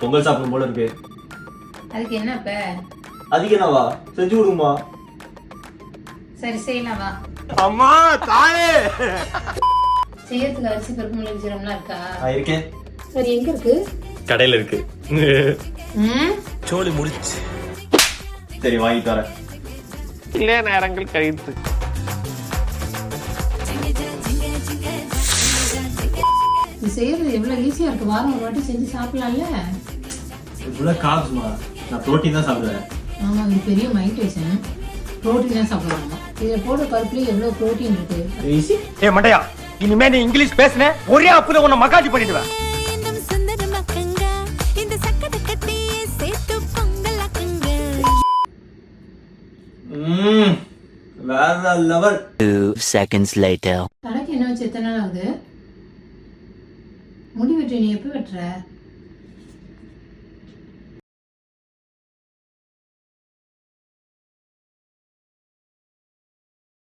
பொங்கல் சாப்பிடும் போல இருக்கு. அதுக்கு என்ன இப்ப? அதுக்கு என்னவா? செஞ்சு கொடுங்கம்மா. சரி செய்யலாம் வா. அம்மா தாயே. செய்யறதுக்கு அரிசி பருப்பு மிளகு ஜீரகம்லாம் இருக்கா? இருக்கேன். சரி எங்க இருக்கு? கடையில இருக்கு. சோலி முடிச்சு. சரி வாங்கிட்டு வரேன். இல்ல நேரங்கள் கழித்து. இது செய்யறது எவ்வளவு ஈஸியா இருக்கு. வாரம் ஒரு வாட்டி செஞ்சு சாப்பிடலாம்ல. இவ்வளவு காசுமா? நான் புரோட்டீன் தான் சாப்பிடுவேன். ஆமா இது பெரிய மைண்டேஷன். புரோட்டீன் தான் சாப்பிடுவாங்க. இதுல போடுற பருப்புல எவ்வளவு புரோட்டீன் இருக்கு. ஈஸி. ஏ மண்டையா, இனிமே நீ இங்கிலீஷ் பேசுன ஒரே அப்புல உன்னை மகாஜி பண்ணிடுவேன். வேற லெவல். 2 seconds later. தலைக்கு என்ன வச்சு எத்தனை நாள் ஆகுது? முடி வெட்டி நீ எப்ப வெட்டுற?